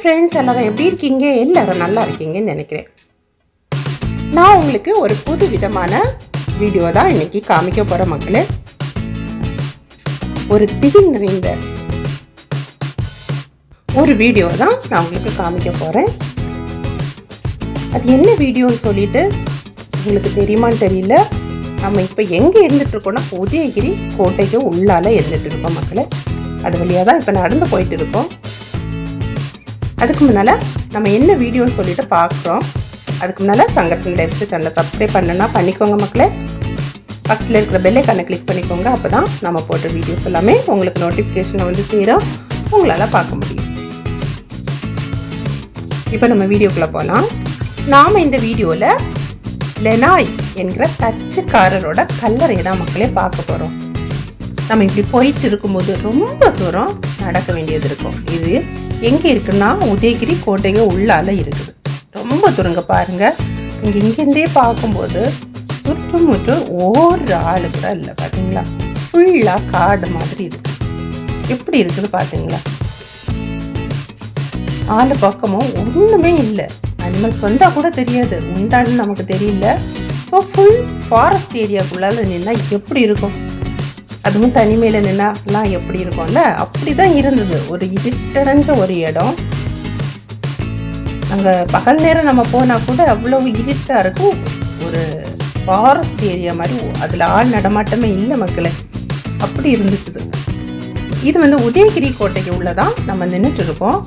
Friends, எல்லாரும் எப்படி இருக்கீங்க? எல்லாரும் நல்லா இருக்கீங்கன்னு நினைக்கிறேன். நான் உங்களுக்கு ஒரு புது விதமான வீடியோ தான் இன்னைக்கு காமிக்க போகிறேன் மக்களே. ஒரு திகில் நிறைந்த ஒரு வீடியோ தான் நான் உங்களுக்கு காமிக்க போகிறேன். அது என்ன வீடியோன்னு சொல்லிட்டு உங்களுக்கு தெரியுமான்னு தெரியல. நம்ம இப்போ எங்கே இருந்துகிட்ருக்கோன்னா உதயகிரி கோட்டைக்கு உள்ளால இருந்துகிட்டு இருக்கோம் மக்களே. அது வழியாக தான் இப்போ நடந்து போயிட்டு இருக்கோம். அதுக்கு முன்னால் நம்ம என்ன வீடியோன்னு சொல்லிட்டு பார்க்குறோம். அதுக்கு முன்னால் சங்கர்சன் லைஃப் ஸ்டைல் சேனலை சப்ஸ்கிரைப் பண்ணணுன்னா பண்ணிக்கோங்க மக்களே. பக்கத்தில் இருக்கிற பெல்லைக்கானை கிளிக் பண்ணிக்கோங்க. அப்போ தான் நம்ம போட்ட வீடியோஸ் எல்லாமே உங்களுக்கு நோட்டிஃபிகேஷனை வந்து சேரும், உங்களால் பார்க்க முடியும். இப்போ நம்ம வீடியோக்குள்ளே போகலாம். நாம் இந்த வீடியோவில் லெனாய் என்கிற தச்சுக்காரரோட கல்லறையை தான் மக்களே பார்க்க போகிறோம். நம்ம இப்படி போயிட்டு இருக்கும்போது ரொம்ப தூரம் நடக்க வேண்டியது இருக்கும். இது எங்கே இருக்குன்னா உதயகிரி கோட்டைக்கு உள்ளால இருக்குது. ரொம்ப தூரங்க பாருங்க. இங்கேருந்தே பார்க்கும்போது சுற்றும் முற்றும் ஒரு ஆளு கூட இல்லை பார்த்தீங்களா. ஃபுல்லாக காடு மாதிரி இருக்கு. எப்படி இருக்குது பார்த்தீங்களா. ஆளு பக்கமும் ஒன்றுமே இல்லை. அனிமல்ஸ் வந்தால் கூட தெரியாது, உண்டான்னு நமக்கு தெரியல. ஸோ ஃபுல் ஃபாரஸ்ட் ஏரியாக்குள்ளால நின்னா எப்படி இருக்கும், அதுவும் தனிமையில் நின்னாலாம் எப்படி இருக்கும்ல, அப்படி தான் இருந்தது. ஒரு இருட்டடைஞ்ச ஒரு இடம். அங்கே பகல் நேரம் நம்ம போனால் கூட அவ்வளோ இருட்டாக இருக்கும். ஒரு ஃபாரஸ்ட் ஏரியா மாதிரி, அதில் ஆள் நடமாட்டமே இல்லை மக்களே. அப்படி இருந்துச்சு. இது வந்து உதயகிரி கோட்டைக்கு உள்ளதான் நம்ம நின்றுட்டு இருக்கோம்.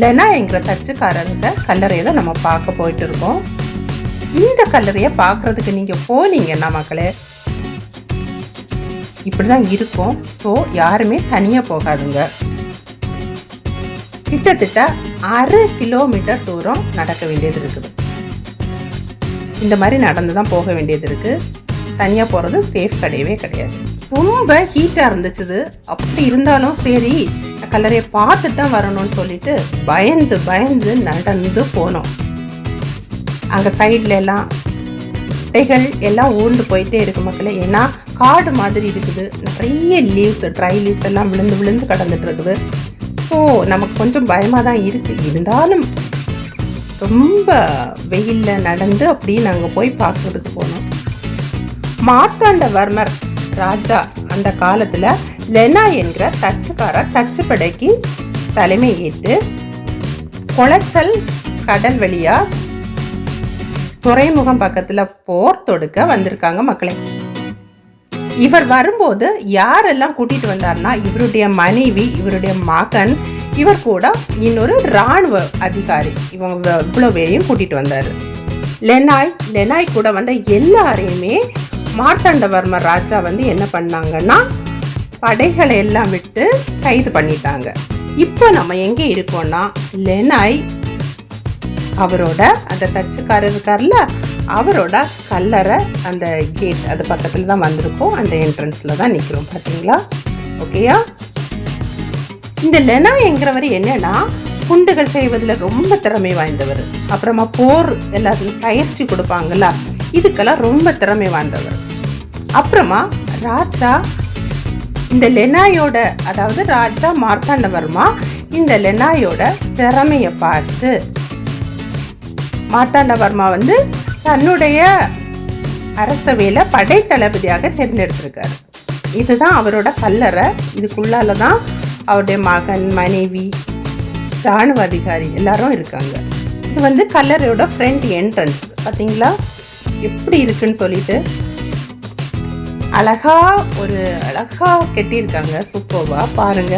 லெனா என்கிற தச்சுக்காரர்கிட்ட கல்லறையை தான் நம்ம பார்க்க போயிட்டு இருக்கோம். இந்த கல்லறையை பார்க்கறதுக்கு நீங்கள் போனீங்கன்னா மக்களே இப்படிதான் இருக்கும். ஸோ யாருமே தனியாக போகாதுங்க. கிட்டத்தட்ட 1/2 கிலோமீட்டர் தூரம் நடக்க வேண்டியது இருக்குது. இந்த மாதிரி நடந்து தான் போக வேண்டியது இருக்கு. தனியாக போகிறது சேஃப் கிடையவே கிடையாது. ரொம்ப ஹீட்டாக இருந்துச்சு. அப்படி இருந்தாலும் சரி கல்லறையை பார்த்துட்டு தான் வரணும்னு சொல்லிட்டு பயந்து பயந்து நடந்து போனோம். அங்கே சைடில் எல்லாம் முட்டைகள் எல்லாம் ஊர்ந்து போயிட்டே இருக்கு மக்களே. ஏன்னா காடு மாதிரி இருக்குது. நிறைய லீவ்ஸ், ட்ரை லீவ்ஸ் எல்லாம் விழுந்து விழுந்து கடந்துட்டு இருக்குது. ஸோ நமக்கு கொஞ்சம் பயமாக தான் இருக்குது. இருந்தாலும் ரொம்ப வெயிலில் நடந்து அப்படியே நாங்கள் போய் பார்க்கறதுக்கு போனோம். மார்த்தாண்டவர்மர் ராஜா அந்த காலத்தில் லெனா என்கிற தச்சுக்காரர் தச்சுப்படைக்கு தலைமை ஏற்று குளச்சல் கடல் வழியா துறைமுகம் பக்கத்துல போர் தொடுக்க வந்திருக்காங்க மக்களே. இவர் வரும்போது யாரெல்லாம் கூட்டிட்டு வந்தார்னா இவருடைய மனைவி, இவருடைய மகன், இவர் கூட இன்னொரு இராணுவ அதிகாரி, இவங்க இவ்வளவு பேரையும் கூட்டிட்டு வந்தாரு. லெனாய் கூட வந்த எல்லாரையுமே மார்த்தாண்டவர்மர் ராஜா வந்து என்ன பண்ணாங்கன்னா படைகளை எல்லாம் விட்டு கைது பண்ணிட்டாங்க. இப்போ நம்ம எங்கே இருக்கோம்னா லெனாய் அவரோட அந்த தச்சுக்காரர் இருக்கார்ல, அவரோட கல்லறை அந்த கேட் அது பக்கத்தில் தான் வந்திருக்கோம். அந்த என்ட்ரன்ஸில் தான் நிற்கிறோம் பார்த்தீங்களா. ஓகேயா. இந்த லெனா என்கிறவர் என்னன்னா குண்டுகள் செய்வதில் ரொம்ப திறமை வாய்ந்தவர். அப்புறமா போர் எல்லாத்துக்கும் பயிற்சி கொடுப்பாங்கல்ல, இதுக்கெல்லாம் ரொம்ப திறமை வாய்ந்தவர். அப்புறமா ராஜா இந்த லெனாயோட, அதாவது ராஜா மார்த்தாண்டவர்மா இந்த லெனாயோட திறமையை பார்த்து மார்த்தாண்டவர்மா வந்து தன்னுடைய அரசவையில படை தளபதியாக தேர்ந்தெடுத்திருக்காரு. இதுதான் அவரோட கல்லறை. இதுக்குள்ளால தான் அவருடைய மகன், மனைவி, இராணுவ அதிகாரி எல்லாரும் இருக்காங்க. இது வந்து கல்லறையோட ஃப்ரண்ட் என்ட்ரன்ஸ். பார்த்தீங்களா எப்படி இருக்குன்னு சொல்லிட்டு. அழகா கட்டியிருக்காங்க. சூப்பர்வா பாருங்க.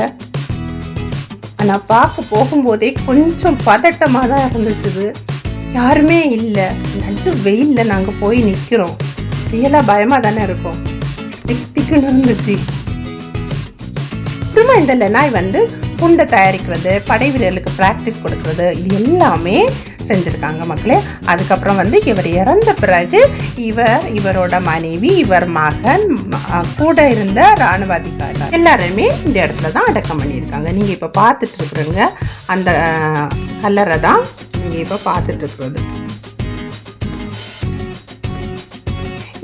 ஆனால் பார்க்க போகும்போதே கொஞ்சம் பதட்டமாக தான் இருந்துச்சு. யாருமே இல்லை. நடு வெயிலில் நாங்கள் போய் நிற்கிறோம். ரியலாக பயமாக தானே இருக்கும். திக்குன்னு இருந்துச்சு. அப்புறமா இந்த லெனாய் வந்து குண்டை தயாரிக்கிறது, படை வீரர்களுக்கு ப்ராக்டிஸ் கொடுக்கறது, இது எல்லாமே செஞ்சுருக்காங்க மக்களே. அதுக்கப்புறம் வந்து இவர் இறந்த பிறகு இவரோட மனைவி, இவர் மகன், கூட இருந்த இராணுவ அதிகாரி எல்லாருமே இந்த இடத்துல தான் அடக்கம் பண்ணியிருக்காங்க. நீங்கள் இப்போ பார்த்துட்டு இருக்கிறீங்க அந்த கல்லறை தான் நீங்கள் இப்போ பார்த்துட்டு இருக்கிறது.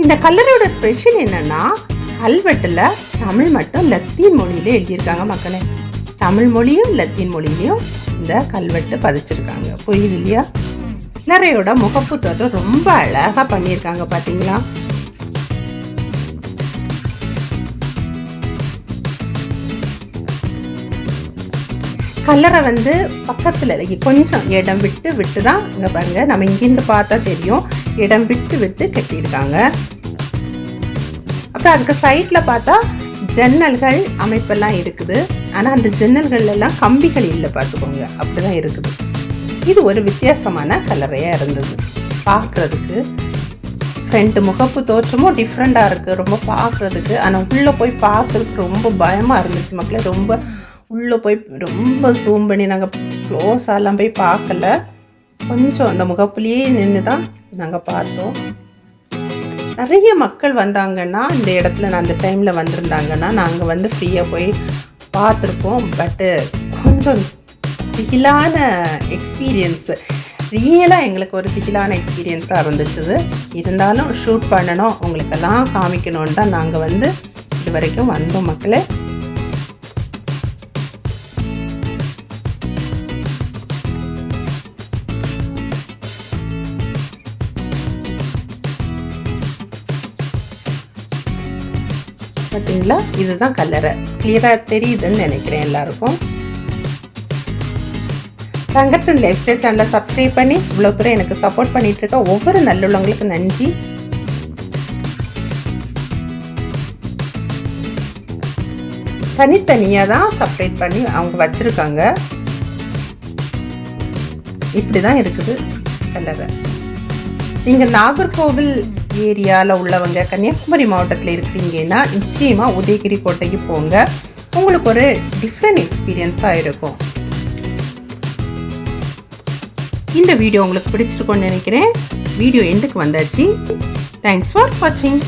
இந்த கல்லறையோட ஸ்பெஷல் என்னன்னா கல்வெட்டுல தமிழ் மட்டும் லத்தீன் மொழியில எழுதியிருக்காங்க மக்களே. தமிழ் மொழியும் லத்தீன் மொழியிலையும் இந்த கல்வெட்டு பதிச்சிருக்காங்க. புரியுது இல்லையா? கிளரையோட முகப்பு தோற்றம் ரொம்ப அழகா பண்ணியிருக்காங்க பார்த்தீங்களா? கல்லறை வந்து பக்கத்தில் கொஞ்சம் இடம் விட்டு விட்டு தான் இங்கே பாருங்க, நம்ம இங்கிருந்து பார்த்தா தெரியும், இடம் விட்டு விட்டு கட்டியிருக்காங்க. அப்புறம் அதுக்கு சைடில் பார்த்தா ஜன்னல்கள் அமைப்பெல்லாம் இருக்குது. ஆனால் அந்த ஜன்னல்கள் எல்லாம் கம்பிகள் இல்லை, பார்த்துக்கோங்க, அப்படிதான் இருக்குது. இது ஒரு வித்தியாசமான கல்லறையாக இருந்தது பார்க்குறதுக்கு. ஃப்ரண்ட் முகப்பு தோற்றமும் டிஃப்ரெண்ட்டாக இருக்குது ரொம்ப பார்க்குறதுக்கு. ஆனால் உள்ளே போய் பார்க்குறதுக்கு ரொம்ப பயமாக இருந்துச்சு மக்களே. ரொம்ப உள்ளே போய் ரொம்ப ஜூம் பண்ணி நாங்கள் க்ளோஸாலாம் போய் பார்க்கல. கொஞ்சம் அந்த முகப்புலேயே நின்று தான் நாங்கள் பார்த்தோம். நிறைய மக்கள் வந்தாங்கன்னா இந்த இடத்துல நான் அந்த டைமில் வந்திருந்தாங்கன்னா நாங்கள் வந்து ஃப்ரீயாக போய் பார்த்துருப்போம். பட்டு கொஞ்சம் திகிலான எக்ஸ்பீரியன்ஸு, ரியலாக எங்களுக்கு ஒரு திகிலான எக்ஸ்பீரியன்ஸாக இருந்துச்சு. இருந்தாலும் ஷூட் பண்ணணும், உங்களுக்கெல்லாம் காமிக்கணுன்னு தான் நாங்கள் வந்து இது வரைக்கும் வந்தோம் மக்களே. பார்த்தீங்களா? இதுதான் கல்லறை. கிளியராக தெரியுதுன்னு நினைக்கிறேன் எல்லாருக்கும். சங்கர்சன் லைஃப் ஸ்டைல் சேனலை சப்ஸ்கிரைப் பண்ணி இவ்வளோ தூரம் எனக்கு சப்போர்ட் பண்ணிட்டு இருக்க ஒவ்வொரு நல்லுள்ளவங்களுக்கு நன்றி. தனித்தனியாக தான் செப்பரேட் பண்ணி அவங்க வச்சிருக்காங்க. இப்படி தான் இருக்குது கல்லறை. நீங்கள் நாகர்கோவில் ஏரியாவில் உள்ளவங்க, கன்னியாகுமரி மாவட்டத்தில் இருக்கிறீங்கன்னா நிச்சயமாக உதயகிரி கோட்டைக்கு போங்க. உங்களுக்கு ஒரு டிஃப்ரெண்ட் எக்ஸ்பீரியன்ஸாக இருக்கும். இந்த வீடியோ உங்களுக்கு பிடிச்சிருக்கும்னு நினைக்கிறேன். வீடியோ எண்டுக்கு வந்தாச்சு. தேங்க்ஸ் ஃபார் வாட்சிங்.